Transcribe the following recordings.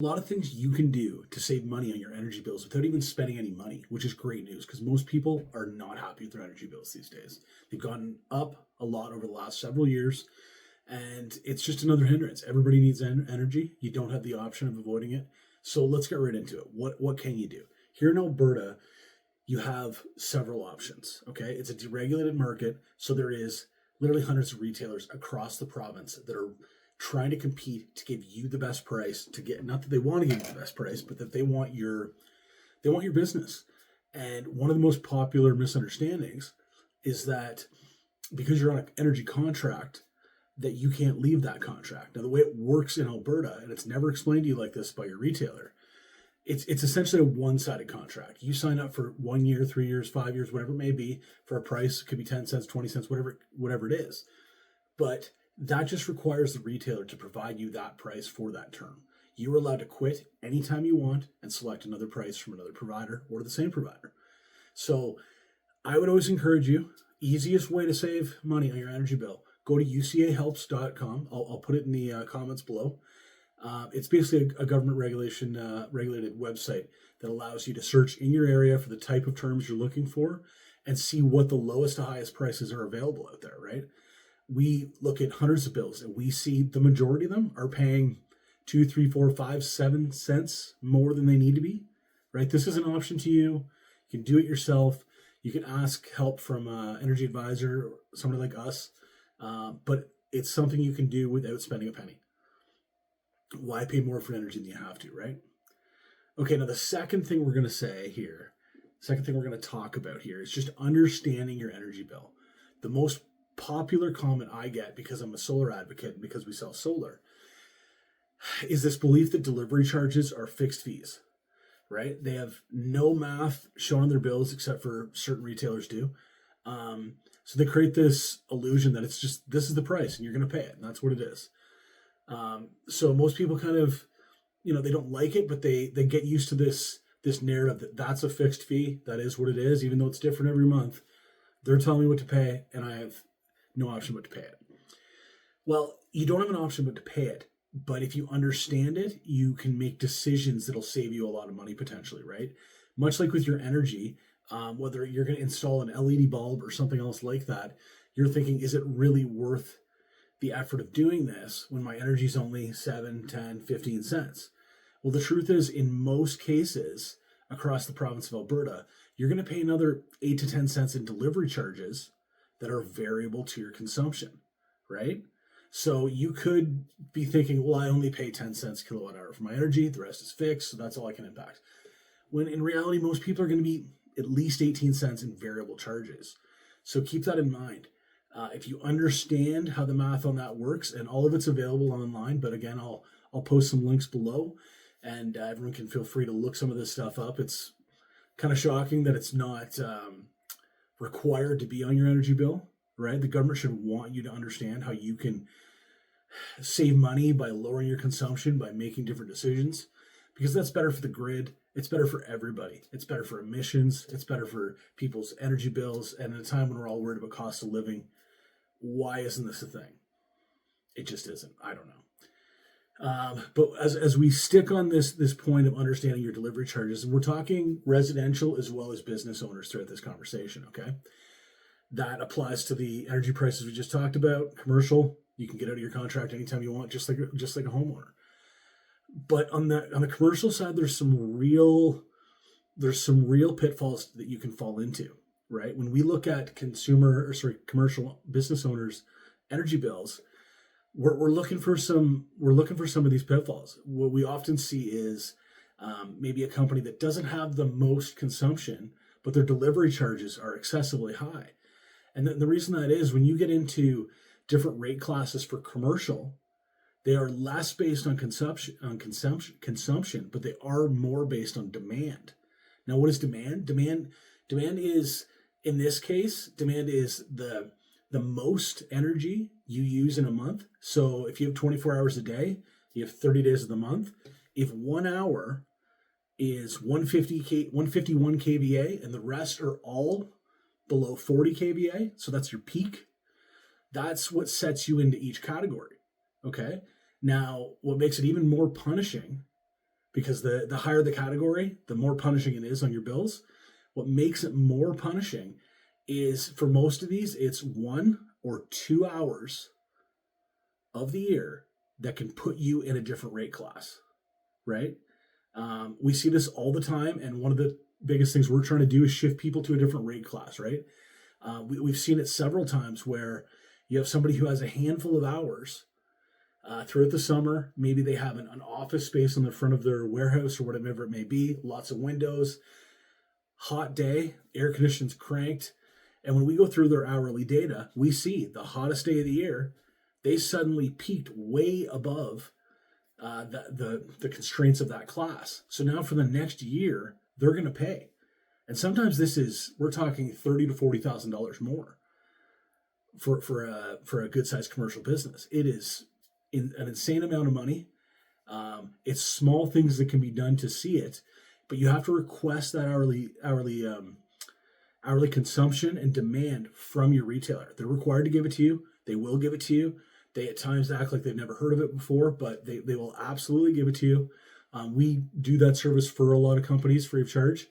A lot of things you can do to save money on your energy bills without even spending any money, which is great news because most people are not happy with their energy bills these days. They've gone up a lot over the last several years, and it's just another hindrance. Everybody needs energy. You don't have the option of avoiding it. So let's get right into it. What can you do? Here in Alberta, you have several options. Okay, it's a deregulated market, so there is literally hundreds of retailers across the province that are trying to compete to give you the best price, to get, not that they want to give you the best price, but that they want your business. And one of the most popular misunderstandings is that because you're on an energy contract, that you can't leave that contract. Now, the way it works in Alberta, and it's never explained to you like this by your retailer, it's essentially a one-sided contract. You sign up for 1 year, 3 years, 5 years, whatever it may be, for a price. It could be 10 cents, 20 cents, whatever it is. But that just requires the retailer to provide you that price for that term. You are allowed to quit anytime you want and select another price from another provider or the same provider. So I would always encourage you, easiest way to save money on your energy bill, go to ucahelps.com. I'll put it in the comments below. It's basically a government regulated website that allows you to search in your area for the type of terms you're looking for and see what the lowest to highest prices are available out there, right? We look at hundreds of bills and we see the majority of them are paying 2, 3, 4, 5, 7 cents more than they need to be, right? This is an option to you. You can do it yourself. You can ask help from an energy advisor, somebody like us, but it's something you can do without spending a penny. Why pay more for energy than you have to, right? Okay, now the second thing we're going to talk about here is just understanding your energy bill. The most popular comment I get, because I'm a solar advocate and because we sell solar, is this belief that delivery charges are fixed fees, right? They have no math shown on their bills except for certain retailers do. So they create this illusion that it's just, this is the price and you're going to pay it. And that's what it is. So most people kind of, they don't like it, but they get used to this narrative that that's a fixed fee. That is what it is, even though it's different every month. They're telling me what to pay and I have no option but to pay it. Well, you don't have an option but to pay it, but if you understand it, you can make decisions that'll save you a lot of money potentially, right? Much like with your energy, whether you're going to install an LED bulb or something else like that, you're thinking, is it really worth the effort of doing this when my energy is only 7, 10, 15 cents? Well, the truth is, in most cases across the province of Alberta, you're going to pay another 8 to 10 cents in delivery charges that are variable to your consumption, right? So you could be thinking, well, I only pay 10 cents kilowatt hour for my energy. The rest is fixed, so that's all I can impact. When in reality, most people are going to be at least 18 cents in variable charges. So keep that in mind. If you understand how the math on that works, and all of it's available online, but again, I'll post some links below, and everyone can feel free to look some of this stuff up. It's kind of shocking that it's not required to be on your energy bill, right? The government should want you to understand how you can save money by lowering your consumption, by making different decisions, because that's better for the grid. It's better for everybody. It's better for emissions. It's better for people's energy bills. And at a time when we're all worried about cost of living, why isn't this a thing? It just isn't. I don't know. But as we stick on this point of understanding your delivery charges, and we're talking residential as well as business owners throughout this conversation, okay? That applies to the energy prices we just talked about. Commercial, you can get out of your contract anytime you want, just like a homeowner. But on the commercial side, there's some real pitfalls that you can fall into, right? When we look at commercial business owners' energy bills, we're looking for some of these pitfalls. What we often see is maybe a company that doesn't have the most consumption, but their delivery charges are excessively high. And the reason that is, when you get into different rate classes for commercial, they are less based on consumption, but they are more based on demand. Now, what is demand? Demand is, in this case, demand is the most energy you use in a month. So if you have 24 hours a day, you have 30 days of the month. If 1 hour is 151 kVA and the rest are all below 40 kVA, so that's your peak, that's what sets you into each category, okay? Now, what makes it even more punishing because the higher the category, the more punishing it is on your bills. What makes it more punishing is for most of these, it's 1 or 2 hours of the year that can put you in a different rate class, right? We see this all the time, and one of the biggest things we're trying to do is shift people to a different rate class, right? We've seen it several times where you have somebody who has a handful of hours throughout the summer. Maybe they have an office space on the front of their warehouse or whatever it may be, lots of windows, hot day, air conditioning's cranked. And when we go through their hourly data, we see the hottest day of the year, they suddenly peaked way above the constraints of that class. So now for the next year, they're going to pay. And sometimes we're talking $30,000 to $40,000 more for a good sized commercial business. It is an insane amount of money. It's small things that can be done to see it, but you have to request that hourly consumption and demand from your retailer. They're required to give it to you. They will give it to you. They at times act like they've never heard of it before, but they will absolutely give it to you. We do that service for a lot of companies free of charge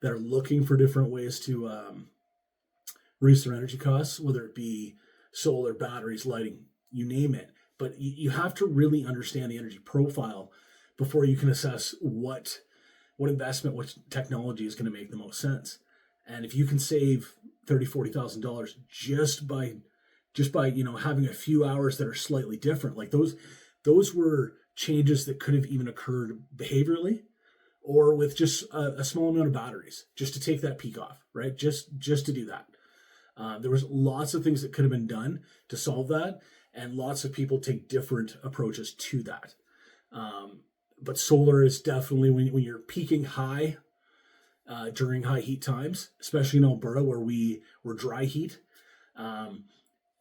that are looking for different ways to reduce their energy costs, whether it be solar, batteries, lighting, you name it. But you have to really understand the energy profile before you can assess what investment, what technology is going to make the most sense. And if you can save $30,000, $40,000 just by having a few hours that are slightly different, like those were changes that could have even occurred behaviorally, or with just a small amount of batteries, just to take that peak off, right? Just to do that. There was lots of things that could have been done to solve that, and lots of people take different approaches to that. But solar is definitely, when you're peaking high during high heat times, especially in Alberta where we're dry heat.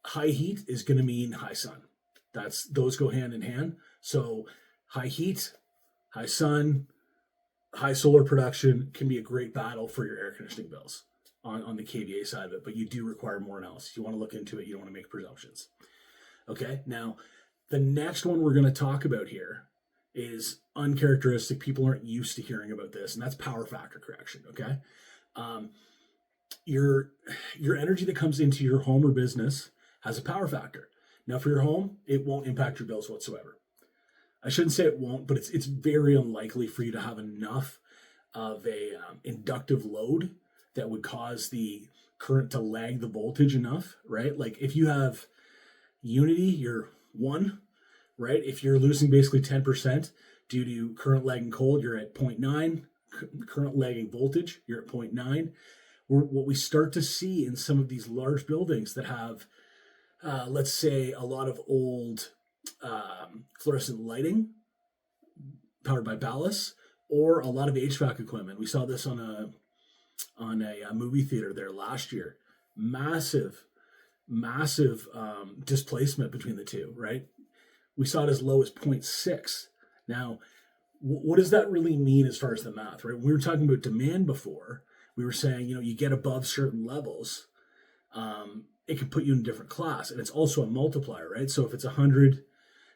High heat is going to mean high sun. Those go hand in hand. So high heat, high sun, high solar production can be a great battle for your air conditioning bills on the KVA side of it, but you do require more analysis. You want to look into it. You don't want to make presumptions. Okay, now the next one we're going to talk about here is uncharacteristic. People aren't used to hearing about this, and that's power factor correction. Okay, your energy that comes into your home or business has a power factor. Now, for your home, it won't impact your bills whatsoever. I shouldn't say it won't, but it's very unlikely for you to have enough of a inductive load that would cause the current to lag the voltage enough, right? Like if you have unity, you're 1, right? If you're losing basically 10% due to current lagging cold, you're at 0.9. Current lagging voltage, you're at 0.9. What we start to see in some of these large buildings that have, let's say, a lot of old fluorescent lighting powered by ballast, or a lot of HVAC equipment. We saw this on a movie theater there last year. Massive displacement between the two, right? We saw it as low as 0.6. Now, what does that really mean as far as the math, right? We were talking about demand before. We were saying, you get above certain levels, it can put you in a different class. And it's also a multiplier, right? So if it's 100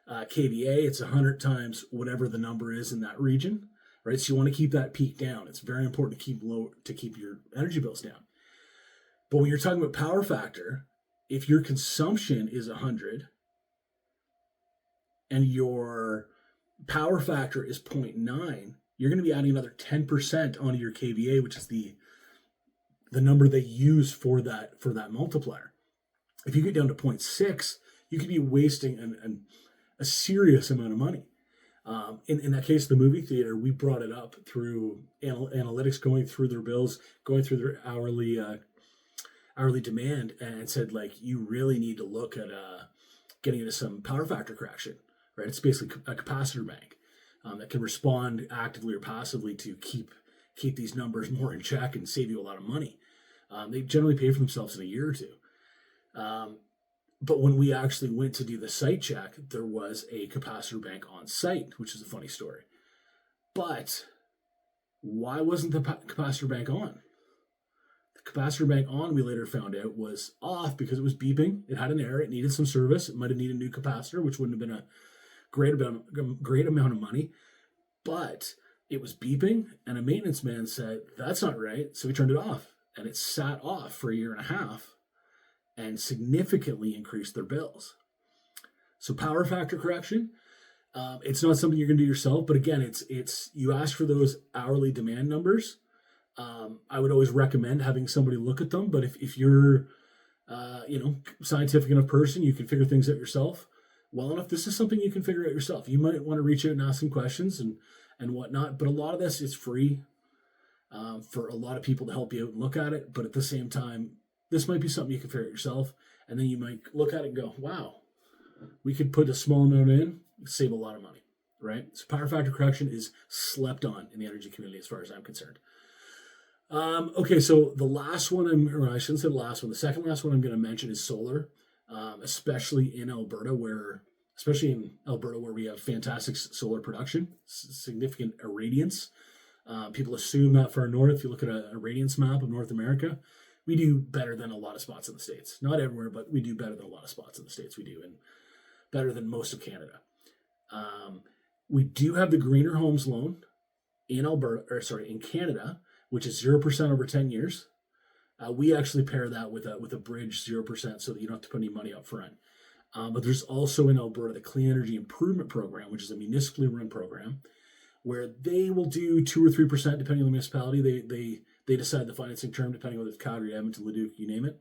kVA, it's 100 times whatever the number is in that region, right? So you want to keep that peak down. It's very important to keep your energy bills down. But when you're talking about power factor, if your consumption is 100 and your power factor is 0.9, you're going to be adding another 10% onto your kVA, which is the number they use for that multiplier. If you get down to 0.6, you could be wasting a serious amount of money. In that case, the movie theater, we brought it up through analytics, going through their bills, going through their hourly demand, and said, like, you really need to look at getting into some power factor correction, right? It's basically a capacitor bank that can respond actively or passively to keep these numbers more in check and save you a lot of money. They generally pay for themselves in a year or two. But when we actually went to do the site check, there was a capacitor bank on site, which is a funny story. But why wasn't the capacitor bank on? The capacitor bank on, we later found out, was off because it was beeping. It had an error. It needed some service. It might have needed a new capacitor, which wouldn't have been a great amount of money. But it was beeping, and a maintenance man said, "That's not right." So he turned it off, and it sat off for a year and a half and significantly increased their bills. So power factor correction, it's not something you're going to do yourself, but again, it's you ask for those hourly demand numbers. I would always recommend having somebody look at them, but if you're scientific enough person, you can figure things out yourself well enough. This is something you can figure out yourself. You might want to reach out and ask some questions and whatnot, but a lot of this is free for a lot of people to help you out and look at it. But at the same time, this might be something you can figure out yourself, and then you might look at it and go, wow, we could put a small amount in, save a lot of money, right? So power factor correction is slept on in the energy community as far as I'm concerned. Okay, so the last one, I shouldn't say the last one, the second last one I'm going to mention is solar, especially in Alberta, where we have fantastic solar production, significant irradiance. People assume that far north, if you look at a radiance map of North America, we do better than a lot of spots in the States. Not everywhere, but we do better than a lot of spots in the States. We do, and better than most of Canada. We do have the Greener Homes loan in in Canada, which is 0% over 10 years. We actually pair that with a bridge 0% so that you don't have to put any money up front. But there's also in Alberta the Clean Energy Improvement Program, which is a municipally run program where they will do 2 or 3% depending on the municipality. They decide the financing term depending on whether it's Calgary, Edmonton, Leduc, you name it.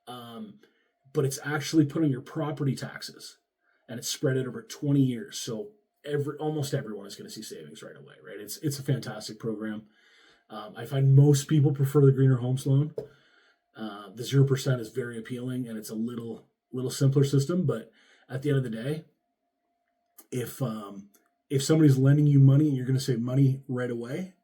But it's actually put on your property taxes, and it's spread out over 20 years. So almost everyone is going to see savings right away, right? It's a fantastic program. I find most people prefer the Greener Homes loan. The 0% is very appealing, and it's a little simpler system. But at the end of the day, if somebody's lending you money and you're going to save money right away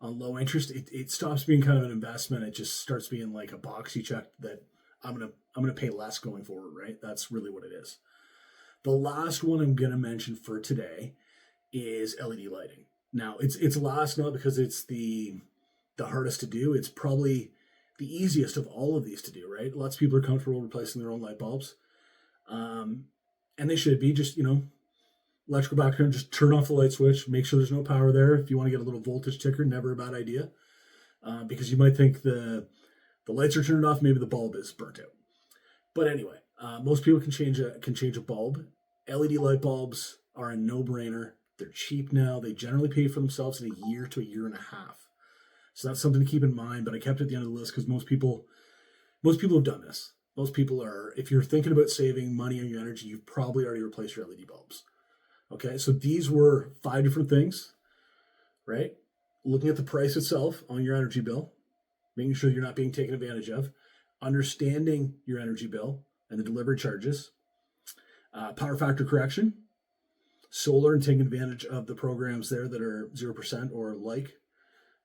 on low interest, it stops being kind of an investment. It just starts being like a box you check that I'm gonna pay less going forward, right? That's really what it is. The last one I'm gonna mention for today is LED lighting. Now it's last not because it's the hardest to do. It's probably the easiest of all of these to do, right? Lots of people are comfortable replacing their own light bulbs, and they should be. Just electrical background, just turn off the light switch, make sure there's no power there. If you want to get a little voltage ticker, never a bad idea, because you might think the lights are turned off, maybe the bulb is burnt out. But anyway, most people can change a bulb. LED light bulbs are a no-brainer. They're cheap now. They generally pay for themselves in a year to a year and a half. So that's something to keep in mind. But I kept it at the end of the list because most people have done this. Most people are, if you're thinking about saving money on your energy, you've probably already replaced your LED bulbs. Okay, so these were 5 different things, right? Looking at the price itself on your energy bill, making sure you're not being taken advantage of, understanding your energy bill and the delivery charges, power factor correction, solar and taking advantage of the programs there that are 0% or like,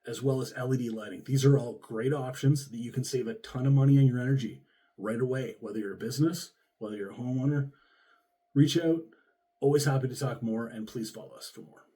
as well as LED lighting. These are all great options that you can save a ton of money on your energy right away, whether you're a business, whether you're a homeowner. Reach out. Always happy to talk more, and please follow us for more.